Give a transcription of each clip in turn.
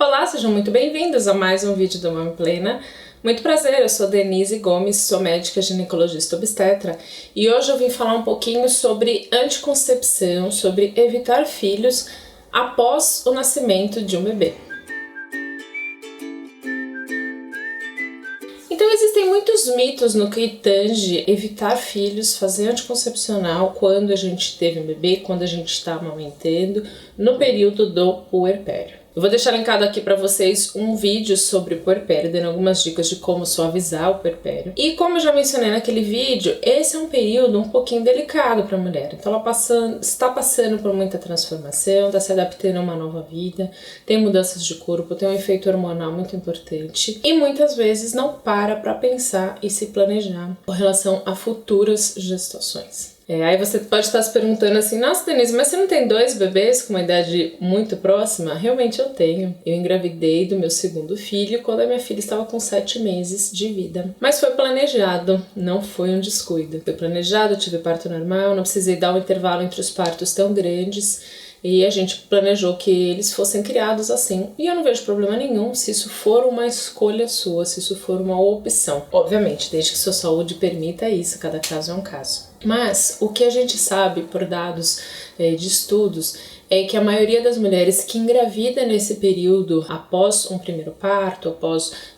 Olá, sejam muito bem-vindos a mais um vídeo do Mami Plena. Muito prazer, eu sou Denise Gomes, sou médica ginecologista obstetra e hoje eu vim falar um pouquinho sobre anticoncepção, sobre evitar filhos após o nascimento de um bebê. Então existem muitos mitos no que tange evitar filhos, fazer anticoncepcional quando a gente teve um bebê, quando a gente está amamentando, no período do puerpério. Eu vou deixar linkado aqui para vocês um vídeo sobre o puerpério, dando algumas dicas de como suavizar o puerpério. E como eu já mencionei naquele vídeo, esse é um período um pouquinho delicado para a mulher. Então ela está passando por muita transformação, está se adaptando a uma nova vida, tem mudanças de corpo, tem um efeito hormonal muito importante e muitas vezes não para pensar e se planejar com relação a futuras gestações. Aí você pode estar se perguntando assim, nossa Denise, mas você não tem 2 bebês com uma idade muito próxima? Realmente eu tenho. Eu engravidei do meu segundo filho quando a minha filha estava com 7 meses de vida. Mas foi planejado, não foi um descuido. Foi planejado, eu tive parto normal, não precisei dar um intervalo entre os partos tão grandes. E a gente planejou que eles fossem criados assim. E eu não vejo problema nenhum se isso for uma escolha sua, se isso for uma opção. Obviamente, desde que sua saúde permita isso, cada caso é um caso. Mas o que a gente sabe por dados de estudos é que a maioria das mulheres que engravida nesse período, após um primeiro parto,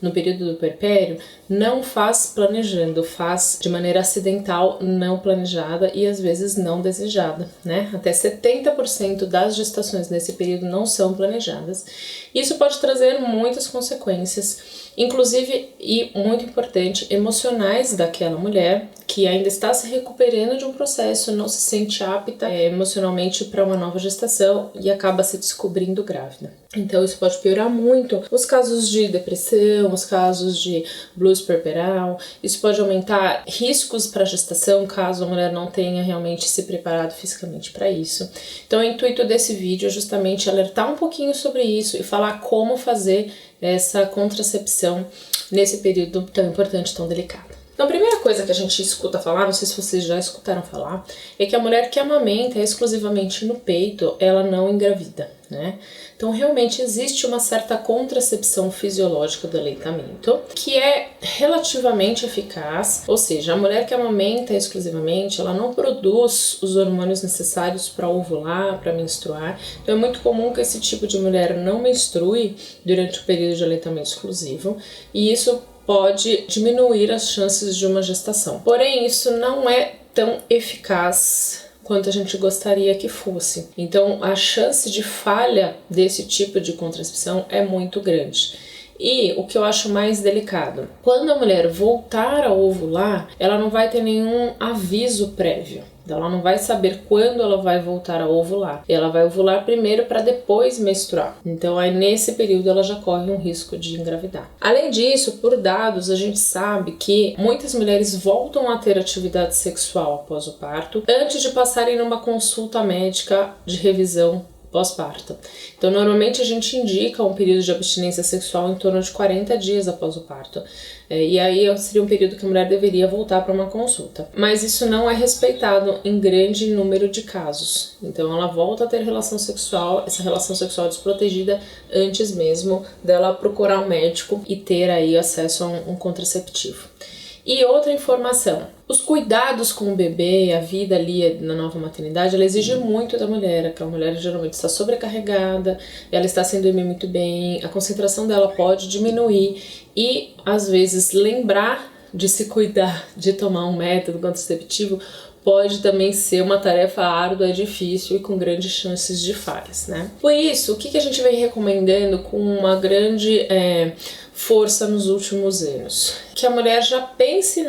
no período do puerpério, não faz planejando, faz de maneira acidental, não planejada e às vezes não desejada, né? Até 70% das gestações nesse período não são planejadas. Isso pode trazer muitas consequências, inclusive, e muito importante, emocionais daquela mulher que ainda está se recuperando de um processo, não se sente apta emocionalmente para uma nova gestação e acaba se descobrindo grávida. Então isso pode piorar muito os casos de depressão, os casos de blues puerperal, isso pode aumentar riscos para a gestação caso a mulher não tenha realmente se preparado fisicamente para isso. Então o intuito desse vídeo é justamente alertar um pouquinho sobre isso e falar como fazer essa contracepção nesse período tão importante, tão delicado. Então, a primeira coisa que a gente escuta falar, não sei se vocês já escutaram falar, é que a mulher que amamenta exclusivamente no peito, ela não engravida, né? Então, realmente existe uma certa contracepção fisiológica do aleitamento, que é relativamente eficaz, ou seja, a mulher que amamenta exclusivamente, ela não produz os hormônios necessários para ovular, para menstruar. Então, é muito comum que esse tipo de mulher não menstrue durante o período de aleitamento exclusivo, e isso pode diminuir as chances de uma gestação. Porém, isso não é tão eficaz quanto a gente gostaria que fosse. Então, a chance de falha desse tipo de contracepção é muito grande. E o que eu acho mais delicado, quando a mulher voltar a ovular, ela não vai ter nenhum aviso prévio. Ela não vai saber quando ela vai voltar a ovular. Ela vai ovular primeiro para depois menstruar. Então, aí nesse período ela já corre um risco de engravidar. Além disso, por dados, a gente sabe que muitas mulheres voltam a ter atividade sexual após o parto, antes de passarem numa consulta médica de revisão pós-parto. Então, normalmente a gente indica um período de abstinência sexual em torno de 40 dias após o parto. E aí seria um período que a mulher deveria voltar para uma consulta. Mas isso não é respeitado em grande número de casos. Então, ela volta a ter relação sexual, essa relação sexual desprotegida, antes mesmo dela procurar um médico e ter aí acesso a um contraceptivo. E outra informação, os cuidados com o bebê, a vida ali na nova maternidade, ela exige muito da mulher. Aquela mulher geralmente está sobrecarregada, ela está sem dormir muito bem, a concentração dela pode diminuir e, às vezes, lembrar de se cuidar, de tomar um método contraceptivo, pode também ser uma tarefa árdua, difícil e com grandes chances de falhas, né? Por isso, o que a gente vem recomendando com uma grande força nos últimos anos? Que a mulher já pense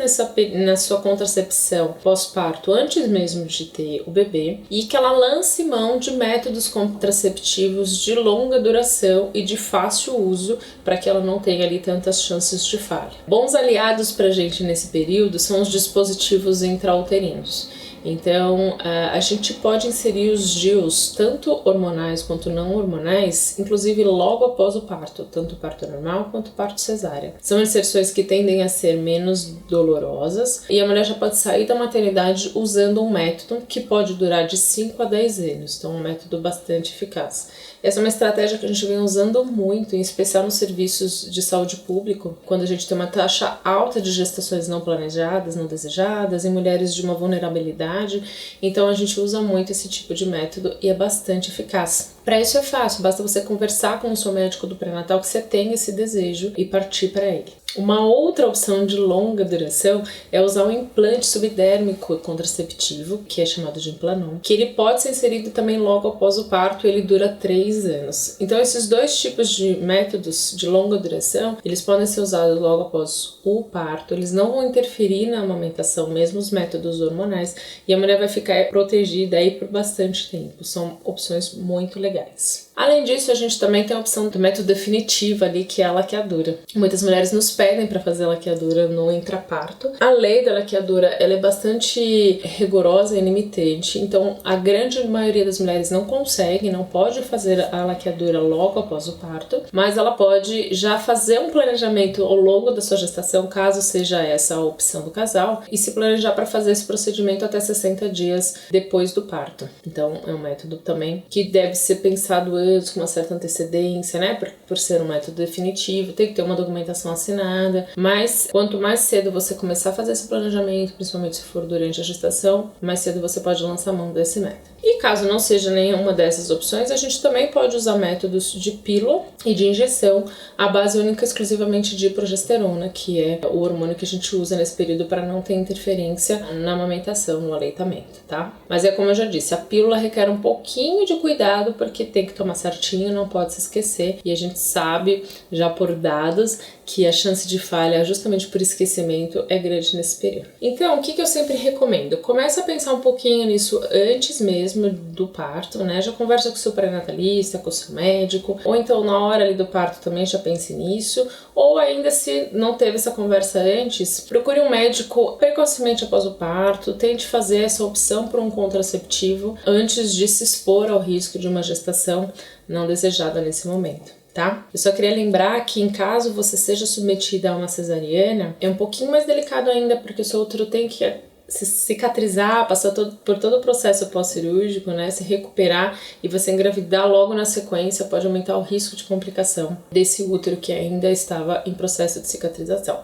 na sua contracepção pós-parto antes mesmo de ter o bebê e que ela lance mão de métodos contraceptivos de longa duração e de fácil uso para que ela não tenha ali tantas chances de falha. Bons aliados pra gente nesse período são os dispositivos intrauterinos. Então, a gente pode inserir os DIUs, tanto hormonais quanto não hormonais, inclusive logo após o parto, tanto o parto normal quanto o parto cesárea. São inserções que tendem a ser menos dolorosas e a mulher já pode sair da maternidade usando um método que pode durar de 5 a 10 anos, então um método bastante eficaz. Essa é uma estratégia que a gente vem usando muito, em especial nos serviços de saúde público, quando a gente tem uma taxa alta de gestações não planejadas, não desejadas, em mulheres de uma vulnerabilidade, então a gente usa muito esse tipo de método e é bastante eficaz. Para isso é fácil, basta você conversar com o seu médico do pré-natal que você tem esse desejo e partir para ele. Uma outra opção de longa duração é usar um implante subdérmico contraceptivo, que é chamado de Implanon, que ele pode ser inserido também logo após o parto e ele dura 3 anos. Então esses dois tipos de métodos de longa duração, eles podem ser usados logo após o parto, eles não vão interferir na amamentação, mesmo os métodos hormonais, e a mulher vai ficar protegida aí por bastante tempo. São opções muito legais. Além disso, a gente também tem a opção do método definitivo ali, que é a laqueadura. Muitas mulheres nos pedem para fazer a laqueadura no intraparto. A lei da laqueadura, ela é bastante rigorosa e limitante, então a grande maioria das mulheres não consegue, não pode fazer a laqueadura logo após o parto, mas ela pode já fazer um planejamento ao longo da sua gestação, caso seja essa a opção do casal, e se planejar para fazer esse procedimento até 60 dias depois do parto. Então é um método também que deve ser pensado com uma certa antecedência, né, por ser um método definitivo, tem que ter uma documentação assinada, mas quanto mais cedo você começar a fazer esse planejamento, principalmente se for durante a gestação, mais cedo você pode lançar a mão desse método. E caso não seja nenhuma dessas opções, a gente também pode usar métodos de pílula e de injeção à base única exclusivamente de progesterona, que é o hormônio que a gente usa nesse período para não ter interferência na amamentação, no aleitamento, tá? Mas é como eu já disse, a pílula requer um pouquinho de cuidado porque tem que tomar certinho, não pode se esquecer, e a gente sabe já por dados que a chance de falha justamente por esquecimento é grande nesse período. Então, o que eu sempre recomendo? Começa a pensar um pouquinho nisso antes mesmo do parto, né? Já conversa com o seu pré-natalista, com o seu médico, ou então na hora ali do parto também já pense nisso, ou ainda se não teve essa conversa antes, procure um médico precocemente após o parto, tente fazer essa opção por um contraceptivo antes de se expor ao risco de uma gestação não desejada nesse momento. Tá? Eu só queria lembrar que em caso você seja submetida a uma cesariana, é um pouquinho mais delicado ainda, porque o seu útero tem que se cicatrizar, passar por todo o processo pós-cirúrgico, né, se recuperar, e você engravidar logo na sequência pode aumentar o risco de complicação desse útero que ainda estava em processo de cicatrização.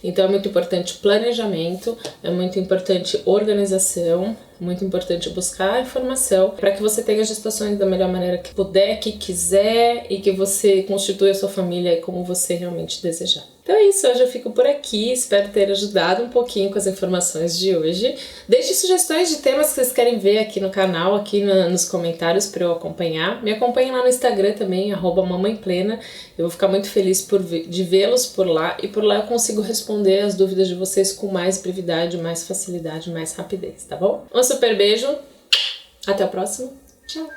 Então é muito importante planejamento, é muito importante organização, muito importante buscar informação para que você tenha gestações da melhor maneira que puder, que quiser, e que você constitua a sua família como você realmente desejar. Então é isso, hoje eu fico por aqui, espero ter ajudado um pouquinho com as informações de hoje. Deixe sugestões de temas que vocês querem ver aqui no canal, aqui nos comentários para eu acompanhar. Me acompanhem lá no Instagram também, @mamãeplena. Eu vou ficar muito feliz de vê-los por lá, e por lá eu consigo responder as dúvidas de vocês com mais brevidade, mais facilidade, mais rapidez, tá bom? Um super beijo, até o próximo, tchau!